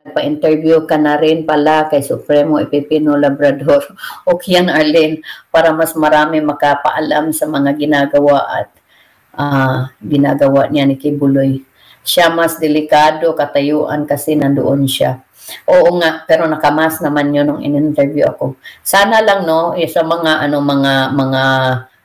nagpa-interview ka na rin pala kay Supremo Epipino Labrador. Okay yan, Arlene, para mas marami makapaalam sa mga ginagawa at ginagawa niya ni Kibuloy. Siya mas delikado katayuan kasi nandoon siya. Oo nga, pero nakamas naman yun nung in-interview ako. Sana lang no, sa mga mga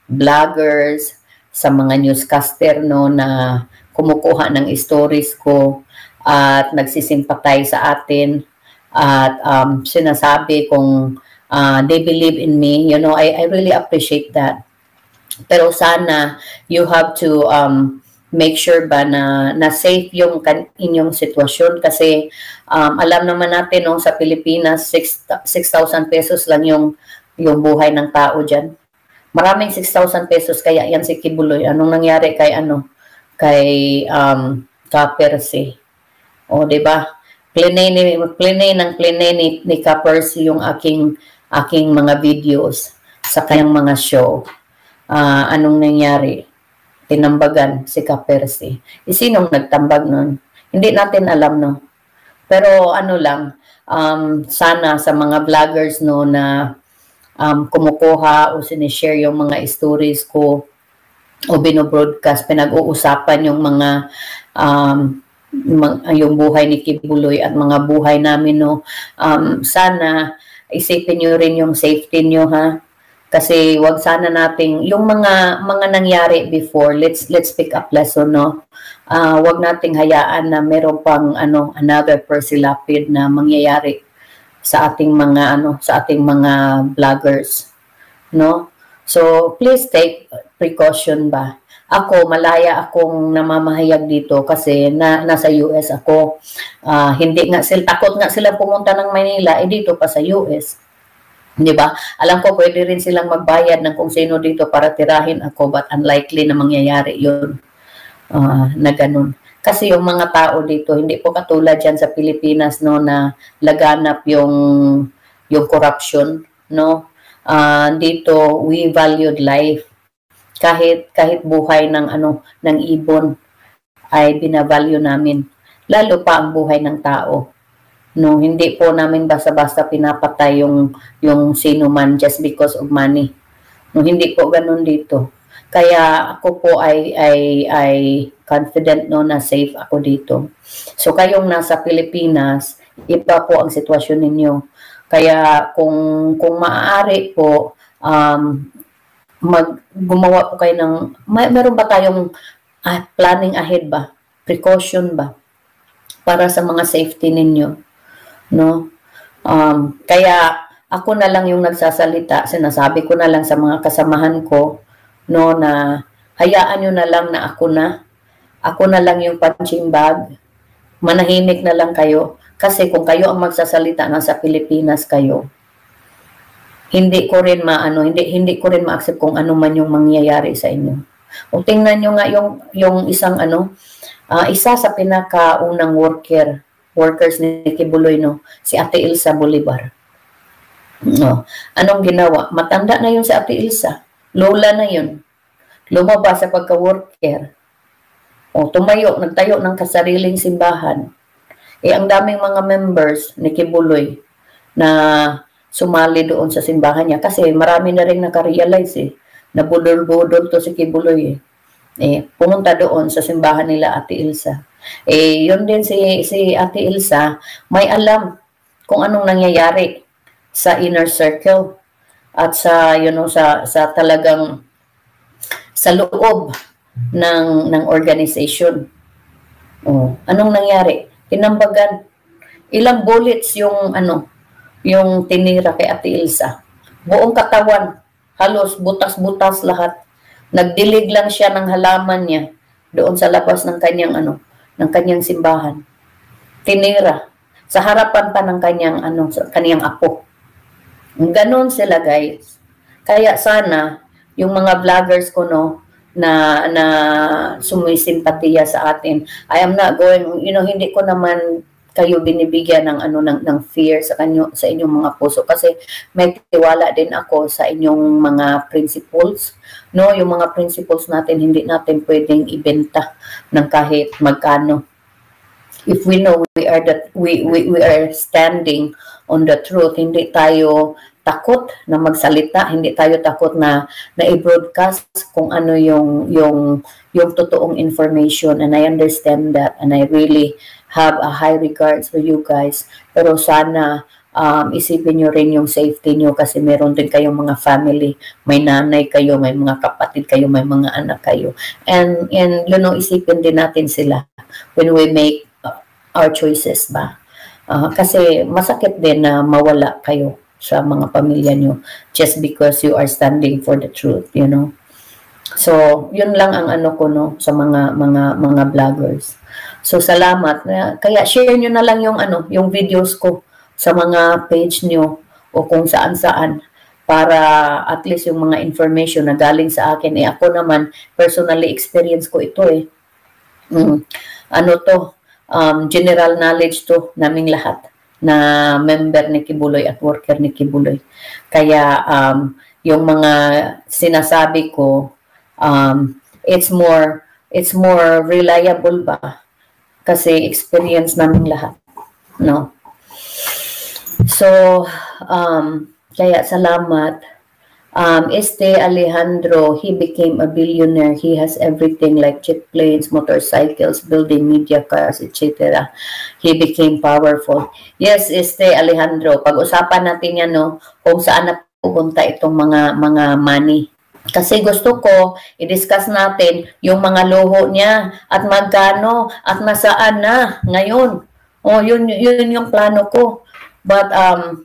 vloggers, sa mga newscaster no na kumukuha ng stories ko at nagsisimpatay sa atin at sinasabi kung they believe in me, you know, I really appreciate that. Pero sana you have to make sure ba na safe yung inyong sitwasyon kasi alam naman natin no, sa Pilipinas 6,000 pesos lang yung buhay ng tao diyan. Maraming 6,000 pesos kaya yan si Kibuloy. Anong nangyari kay kay Ka-Percy? O di ba? Plinay ni Ka-Percy yung aking mga videos sa kanyang mga show. Anong nangyari? Tinambagan si Ka-Percy. Sinong nagtambag nun? Hindi natin alam, no? Pero ano lang, sana sa mga vloggers, no, na kumukuha o sinishare yung mga stories ko o binobroadcast, pinag-uusapan yung mga yung buhay ni Kibuloy at mga buhay namin, no? Sana isipin nyo rin yung safety nyo, ha? Kasi wag sana nating yung mga nangyari before, let's pick up lesson, no. Wag nating hayaan na meron pang another Percy Lapid na mangyayari sa ating mga vloggers, no. So please take precaution ba. Ako malaya akong namamahayag dito kasi nasa US ako. Takot nga sila pumunta ng Manila dito pa sa US. Di ba? Alam ko pwede rin silang magbayad ng kung sino dito para tirahin ako, but unlikely na mangyayari yun na ganun. Kasi yung mga tao dito, hindi po katulad yan sa Pilipinas, no, na laganap yung corruption, no. Dito we valued life. Kahit buhay ng ibon ay binavalue namin. Lalo pa ang buhay ng tao. No, hindi po namin basta-basta pinapatay yung sino man just because of money. No, hindi po ganun dito. Kaya ako po ay confident, no, na safe ako dito. So kayong nasa Pilipinas, iba po ang sitwasyon ninyo. Kaya kung maaari po gumawa po kayo ng meron ba tayong planning ahead ba? Precaution ba para sa mga safety ninyo? No, kaya ako na lang yung nagsasalita, sinasabi ko na lang sa mga kasamahan ko, no, na hayaan nyo na lang na ako na lang yung punching bag, manahimik na lang kayo, kasi kung kayo ang magsasalita nasa Pilipinas kayo, hindi ko rin hindi ko rin ma-accept kung ano man yung mangyayari sa inyo. O tingnan nyo nga yung isang isa sa pinakaunang workers ni Kibuloy, no, si Ate Ilsa Bolivar. No, anong ginawa? Matanda na yun si Ate Ilsa. Lola na yun. Lumabas sa pagka-worker. O nagtayo ng kasariling simbahan. Ang daming mga members ni Kibuloy na sumali doon sa simbahan niya kasi marami na rin nakarealize na budol-budol to si Kibuloy. Pumunta doon sa simbahan nila Ate Ilsa. Yun din si Ate Ilsa, may alam kung anong nangyayari sa inner circle at sa sa talagang sa loob ng organization. Anong nangyari? Tinambagan. Ilang bullets yung tinira kay Ate Ilsa. Buong katawan, halos butas-butas lahat. Nagdilig lang siya ng halaman niya doon sa labas ng kanyang simbahan. Tinira sa harapan pa ng kanyang apo. Ganon sila, guys. Kaya sana yung mga vloggers ko, no, na sumisimpatiya sa atin, I am not going, hindi ko naman kayo binibigyan ng fear sa inyong mga puso kasi may tiwala din ako sa inyong mga principles, no. Yung mga principles natin hindi natin pwedeng ibenta ng kahit magkano. if we know we are standing on the truth, hindi tayo takot na magsalita, hindi tayo takot na i-broadcast kung ano yung totoong information. And I understand that, and I really have a high regards for you guys. Pero sana isipin nyo rin yung safety nyo, kasi meron din kayong mga family, may nanay kayo, may mga kapatid kayo, may mga anak kayo, and you know, isipin din natin sila when we make our choices ba. Kasi masakit din na mawala kayo sa mga pamilya nyo just because you are standing for the truth, you know. So yun lang ang ano ko, no, sa mga vloggers. So salamat. Kaya share nyo na lang yung yung videos ko sa mga page nyo o kung saan-saan, para at least yung mga information na galing sa akin, ako naman personally experience ko ito ano to, general knowledge to naming lahat na member ni Kibuloy at worker ni Kibuloy. Kaya yung mga sinasabi ko, it's more reliable ba, kasi experience naming lahat, no. So kaya salamat. Este Alejandro, he became a billionaire. He has everything like jet planes, motorcycles, building media cars, etc. He became powerful. Yes, Este Alejandro, pag-usapan natin yan, no, kung saan napupunta itong mga money. Kasi gusto ko i-discuss natin yung mga luho niya at magkano at nasaan na ngayon. Yun yung plano ko. But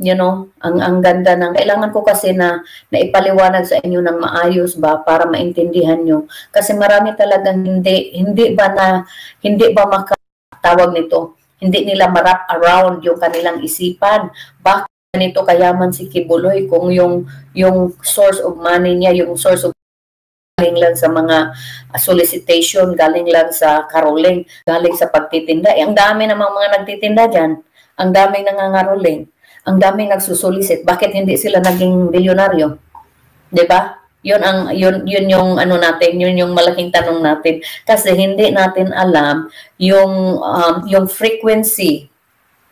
you know, ang ganda ng kailangan ko kasi na ipaliwanag sa inyo ng maayos ba, para maintindihan nyo, kasi marami talagang hindi ba makatawag nito, hindi nila ma-wrap around yung kanilang isipan. Bakit ganito kayaman si Kibuloy kung yung source of money niya, yung source of galing lang sa mga solicitation, galing lang sa caroling, galing sa pagtitinda. Ang dami namang mga nagtitinda dyan. Ang daming nangangaroling, ang daming nagsusulisit. Bakit hindi sila naging bilyonaryo? 'Di ba? Yun yung ano natin, yun yung malaking tanong natin, kasi hindi natin alam yung frequency.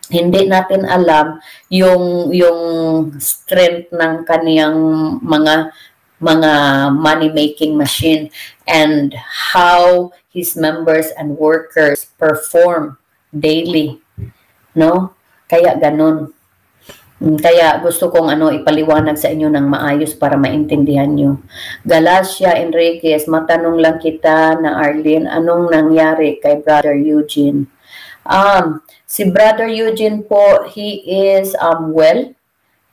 Hindi natin alam yung strength ng kaniyang mga money making machine, and how his members and workers perform daily. No? Kaya ganun. Kaya gusto kong ipaliwanag sa inyo ng maayos para maintindihan nyo. Galacia Enriquez, matanong lang kita na Arlene, anong nangyari kay Brother Eugene? Si Brother Eugene po, he is well,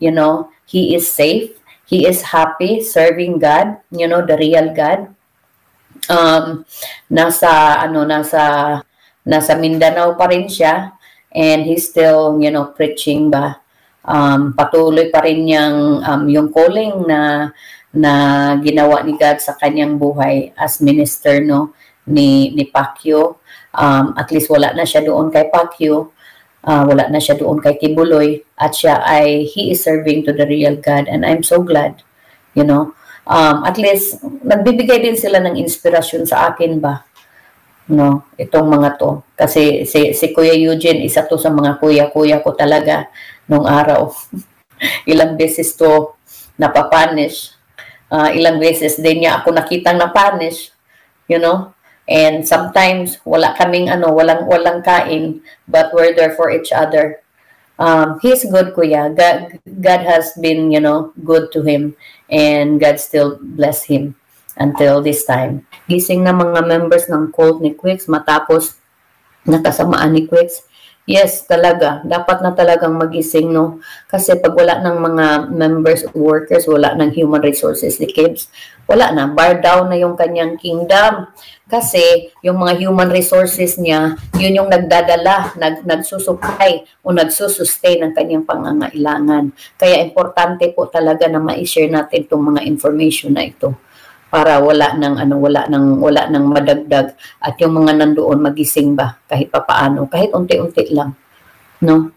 you know, he is safe, he is happy serving God, you know, the real God. Nasa Mindanao pa rin siya. And he's still, you know, preaching ba. Patuloy pa rin yung calling na ginawa ni God sa kanyang buhay as minister, no, ni Pacquiao. At least wala na siya doon kay Pacquiao. Wala na siya doon kay Kibuloy. At he is serving to the real God. And I'm so glad, you know. At least, nagbibigay din sila ng inspirasyon sa akin ba. No, itong mga to, kasi si Kuya Eugene, isa to sa mga kuya ko talaga nung araw. Ilang beses to napapanish, ilang beses din niya ako nakitang napanish, you know. And sometimes wala kaming walang kain, but we're there for each other. He's good, Kuya. God has been, you know, good to him, and God still bless him until this time. Gising na mga members ng cult ni Quicks matapos nakasamaan ni Quicks. Yes, talaga. Dapat na talagang magising, no? Kasi pag wala ng mga members, workers, wala ng human resources ni Kibbs, wala na. Bar down na yung kanyang kingdom. Kasi yung mga human resources niya, yun yung nagdadala, nagsusupply o nagsusustain ng kanyang pangangailangan. Kaya importante po talaga na ma-share natin itong mga information na ito, para wala nang madagdag, at yung mga nandoon magising ba kahit papaano, kahit unti-unti lang, no.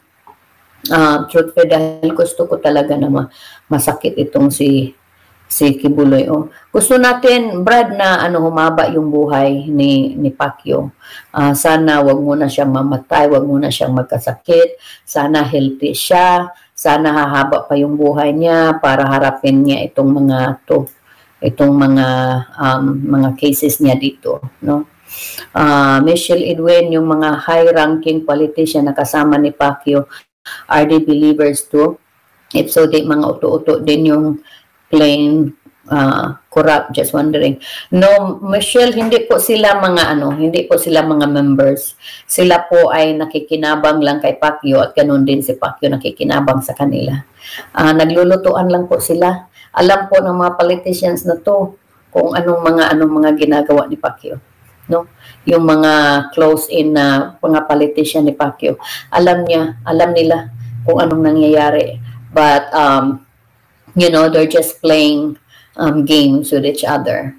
Truthfully, dahil gusto ko talaga na masakit itong si Si Kibuloy. Oh. Gusto natin, Brad, na humaba yung buhay ni Pacquiao. Sana wag muna siyang mamatay, wag muna siyang magkasakit. Sana healthy siya. Sana hahaba pa yung buhay niya para harapin niya itong mga cases niya dito, no? Michelle Edwin, yung mga high-ranking politician na kasama ni Pacquiao, are they believers too? If so, di mga uto-uto din yung plain corrupt, just wondering. No, Michelle, hindi po sila mga members. Sila po ay nakikinabang lang kay Pacquiao at ganun din si Pacquiao nakikinabang sa kanila. Naglulutuan lang po sila. Alam po ng mga politicians na to kung anong mga ginagawa ni Pacquiao, no? Yung mga close-in na mga politician ni Pacquiao, alam nila kung anong nangyayari. But they're just playing games with each other.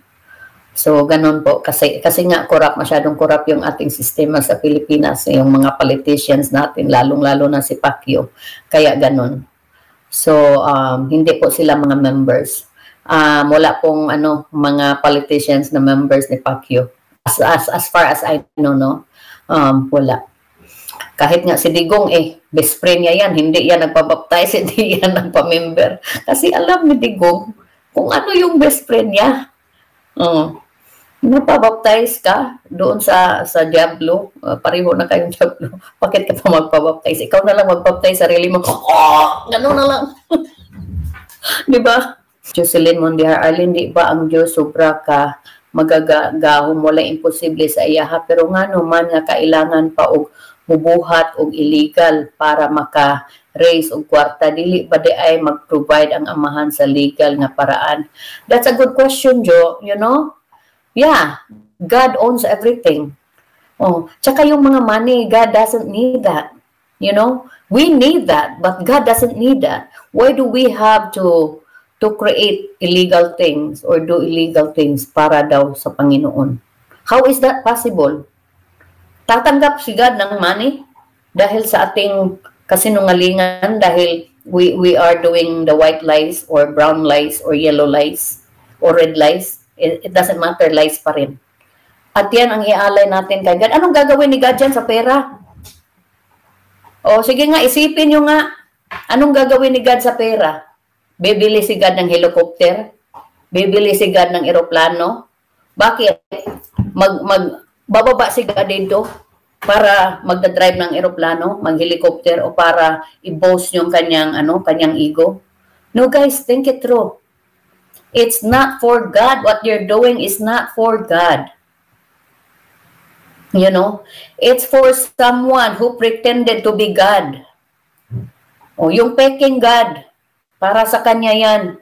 So ganun po kasi nga masyadong corrupt yung ating sistema sa Pilipinas, yung mga politicians natin, lalong-lalo na si Pacquiao. Kaya ganun. So hindi po sila mga members. Wala pong mga politicians na members ni Pacquiao. As far as I know, no. Wala. Kahit nga si Digong, best friend niya yan, hindi yan nagpabaptize, hindi yan nagpa-member. Kasi alam ni Digong kung ano yung best friend niya. Napabaptize ka doon sa Diablo, pareho na kayong Diablo. Bakit ka pa magpabaptize? Ikaw na lang magpabaptize sarili mo. Gano'n na lang. Di ba? Jocelyn Mondiar, Arlene, di ba ang Diyos sobra ka magagahom, wala imposible sa iyaha, pero nga naman nga kailangan pa og mubuhat og illegal para maka-raise og kwarta, dili ba di ay mag-provide ang amahan sa legal nga paraan? That's a good question, Jo. Yeah, God owns everything. Tsaka yung mga money, God doesn't need that. We need that, but God doesn't need that. Why do we have to create illegal things or do illegal things para daw sa Panginoon? How is that possible? Tatanggap si God ng money dahil sa ating kasinungalingan, dahil we are doing the white lies or brown lies or yellow lies or red lies. It doesn't matter, lies pa rin. At yan ang ialay natin kay God. Anong gagawin ni God dyan sa pera? Sige nga, isipin nyo nga. Anong gagawin ni God sa pera? Bibili si God ng helicopter? Bibili si God ng eroplano? Bakit? Bababa si God dito para magdadrive ng eroplano, mag-helicopter, o para i-boast yung kanyang ego? No, guys, think it through. It's not for God. What you're doing is not for God. It's for someone who pretended to be God. Yung peking God, para sa kanya yan.